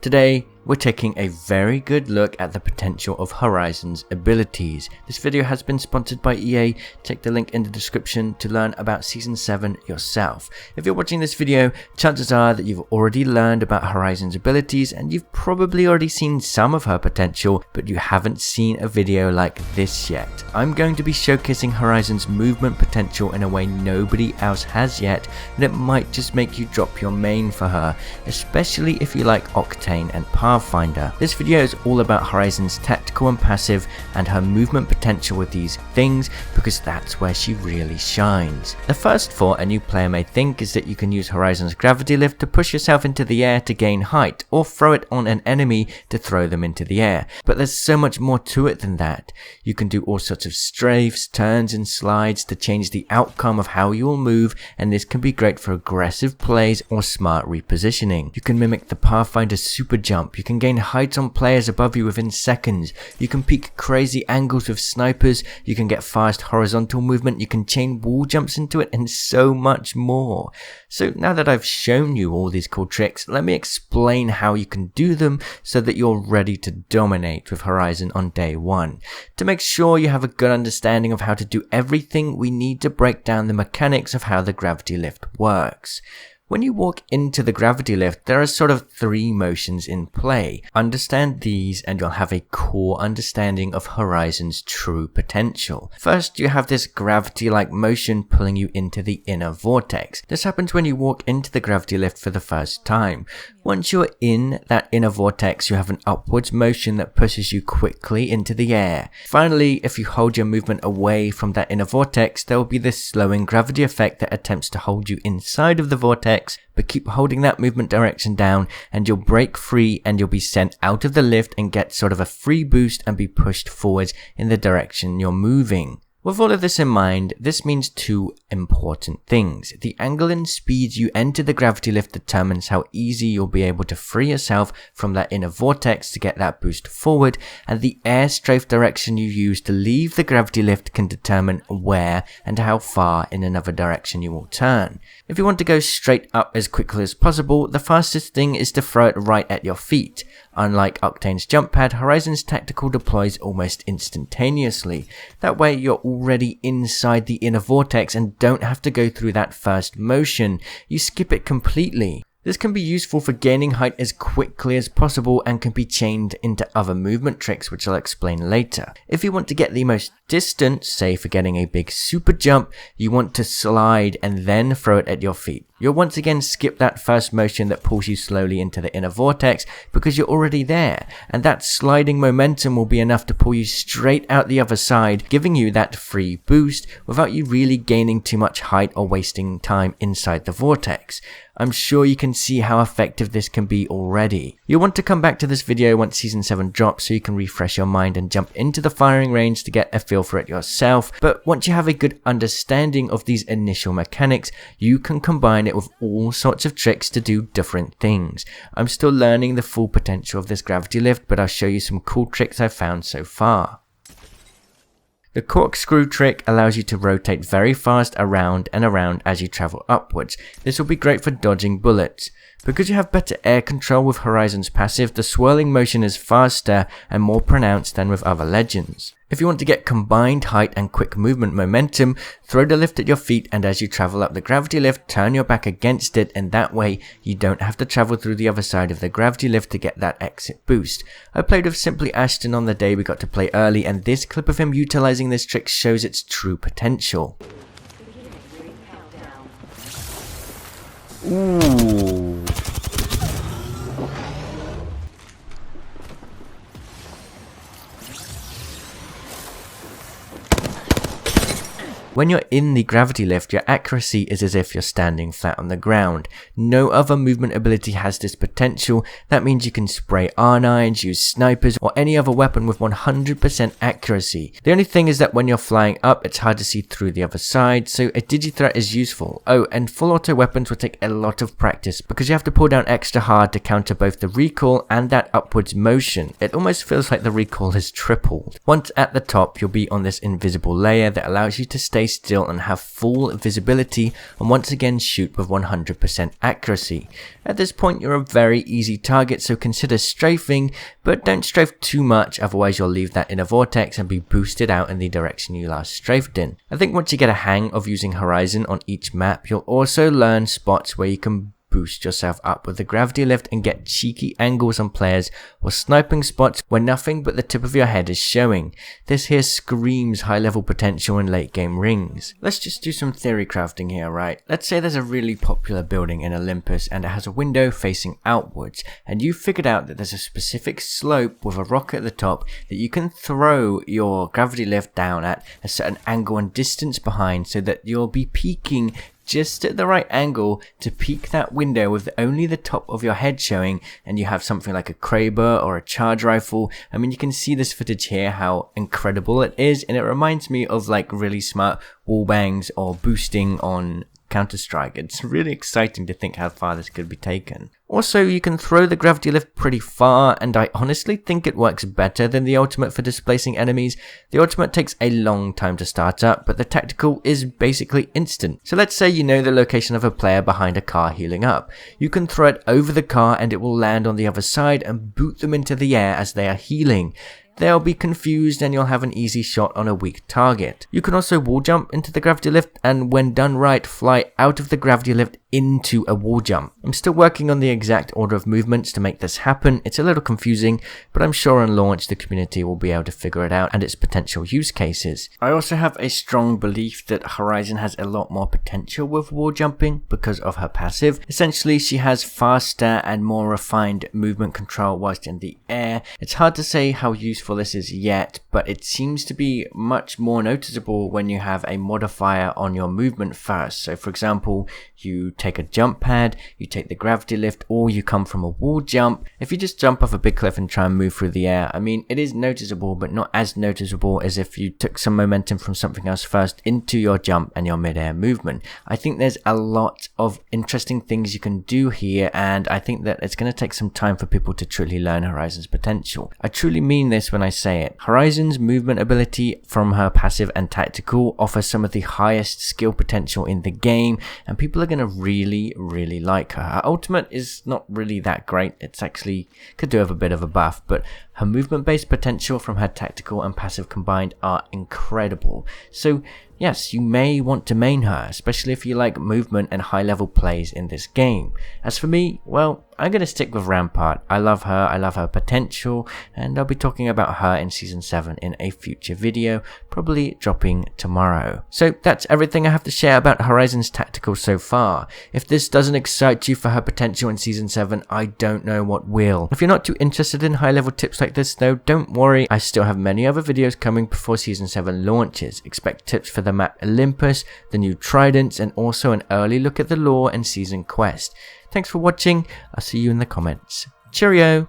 Today, we're taking a very good look at the potential of Horizon's abilities. This video has been sponsored by EA. Check the link in the description to learn about Season 7 yourself. If you're watching this video, chances are that you've already learned about Horizon's abilities and you've probably already seen some of her potential, but you haven't seen a video like this yet. I'm going to be showcasing Horizon's movement potential in a way nobody else has yet, and it might just make you drop your main for her, especially if you like Octane and Pathfinder. This video is all about Horizon's tactical and passive and her movement potential with these things, because that's where she really shines. The first thought a new player may think is that you can use Horizon's gravity lift to push yourself into the air to gain height, or throw it on an enemy to throw them into the air. But there's so much more to it than that. You can do all sorts of strafes, turns and slides to change the outcome of how you will move, and this can be great for aggressive plays or smart repositioning. You can mimic the Pathfinder super jump, you can gain height on players above you within seconds, you can peek crazy angles with snipers, you can get fast horizontal movement, you can chain wall jumps into it, and so much more. So now that I've shown you all these cool tricks, let me explain how you can do them so that you're ready to dominate with Horizon on day one. To make sure you have a good understanding of how to do everything, we need to break down the mechanics of how the gravity lift works. When you walk into the gravity lift, there are sort of three motions in play. Understand these and you'll have a core understanding of Horizon's true potential. First, you have this gravity-like motion pulling you into the inner vortex. This happens when you walk into the gravity lift for the first time. Once you're in that inner vortex, you have an upwards motion that pushes you quickly into the air. Finally, if you hold your movement away from that inner vortex, there will be this slowing gravity effect that attempts to hold you inside of the vortex, but keep holding that movement direction down and you'll break free and you'll be sent out of the lift and get sort of a free boost and be pushed forwards in the direction you're moving. With all of this in mind, this means two important things. The angle and speed you enter the gravity lift determines how easy you'll be able to free yourself from that inner vortex to get that boost forward, and the air strafe direction you use to leave the gravity lift can determine where and how far in another direction you will turn. If you want to go straight up as quickly as possible, the fastest thing is to throw it right at your feet. Unlike Octane's jump pad, Horizon's tactical deploys almost instantaneously. That way you're already inside the inner vortex and don't have to go through that first motion. You skip it completely. This can be useful for gaining height as quickly as possible and can be chained into other movement tricks, which I'll explain later. If you want to get the most distance, say for getting a big super jump, you want to slide and then throw it at your feet. You'll once again skip that first motion that pulls you slowly into the inner vortex because you're already there, and that sliding momentum will be enough to pull you straight out the other side, giving you that free boost without you really gaining too much height or wasting time inside the vortex. I'm sure you can see how effective this can be already. You'll want to come back to this video once Season 7 drops so you can refresh your mind and jump into the firing range to get a feel for it yourself, but once you have a good understanding of these initial mechanics, you can combine it with all sorts of tricks to do different things. I'm still learning the full potential of this gravity lift, but I'll show you some cool tricks I've found so far. The corkscrew trick allows you to rotate very fast around and around as you travel upwards. This will be great for dodging bullets. Because you have better air control with Horizon's passive, the swirling motion is faster and more pronounced than with other legends. If you want to get combined height and quick movement momentum, throw the lift at your feet and as you travel up the gravity lift, turn your back against it, and that way you don't have to travel through the other side of the gravity lift to get that exit boost. I played with Simply Ashton on the day we got to play early, and this clip of him utilizing this trick shows its true potential. Ooh. When you're in the gravity lift, your accuracy is as if you're standing flat on the ground. No other movement ability has this potential. That means you can spray R9s, use snipers, or any other weapon with 100% accuracy. The only thing is that when you're flying up, it's hard to see through the other side, so a digi-threat is useful. Oh, and full auto weapons will take a lot of practice, because you have to pull down extra hard to counter both the recoil and that upwards motion. It almost feels like the recoil has tripled. Once at the top, you'll be on this invisible layer that allows you to stay still and have full visibility, and once again shoot with 100% accuracy. At this point you're a very easy target, so consider strafing, but don't strafe too much, otherwise you'll leave that inner vortex and be boosted out in the direction you last strafed in. I think once you get a hang of using Horizon on each map, you'll also learn spots where you can boost yourself up with the gravity lift and get cheeky angles on players, or sniping spots where nothing but the tip of your head is showing. This here screams high level potential in late game rings. Let's just do some theory crafting here, right? Let's say there's a really popular building in Olympus and it has a window facing outwards, and you figured out that there's a specific slope with a rock at the top that you can throw your gravity lift down at a certain angle and distance behind, so that you'll be peeking just at the right angle to peek that window with only the top of your head showing, and you have something like a Kraber or a charge rifle. I mean, you can see this footage here, how incredible it is, and it reminds me of like really smart wall bangs or boosting on Counter-Strike. It's really exciting to think how far this could be taken. Also, you can throw the gravity lift pretty far, and I honestly think it works better than the ultimate for displacing enemies. The ultimate takes a long time to start up, but the tactical is basically instant. So let's say you know the location of a player behind a car healing up. You can throw it over the car and it will land on the other side and boot them into the air as they are healing. They'll be confused and you'll have an easy shot on a weak target. You can also wall jump into the gravity lift, and when done right, fly out of the gravity lift into a wall jump. I'm still working on the exact order of movements to make this happen. It's a little confusing, but I'm sure on launch the community will be able to figure it out and its potential use cases. I also have a strong belief that Horizon has a lot more potential with wall jumping because of her passive. Essentially, she has faster and more refined movement control whilst in the air. It's hard to say how useful this is yet, but it seems to be much more noticeable when you have a modifier on your movement first. So for example, you take a jump pad, you take the gravity lift, or you come from a wall jump. If you just jump off a big cliff and try and move through the air, I mean, it is noticeable, but not as noticeable as if you took some momentum from something else first into your jump and your mid-air movement. I think there's a lot of interesting things you can do here, and I think that it's going to take some time for people to truly learn Horizon's potential. I truly mean this when I say it. Horizon's movement ability from her passive and tactical offers some of the highest skill potential in the game, and people are going to really like her. Her ultimate is not really that great. It's actually could do have a bit of a buff, but her movement based potential from her tactical and passive combined are incredible. So yes, you may want to main her, especially if you like movement and high level plays in this game. As for me, well, I'm going to stick with Rampart. I love her potential, and I'll be talking about her in Season 7 in a future video, probably dropping tomorrow. So that's everything I have to share about Horizon's tactical so far. If this doesn't excite you for her potential in Season 7, I don't know what will. If you're not too interested in high level tips like this though, don't worry, I still have many other videos coming before Season 7 launches. Expect tips for the map Olympus, the new Tridents, and also an early look at the lore and season quest. Thanks for watching, I'll see you in the comments. Cheerio!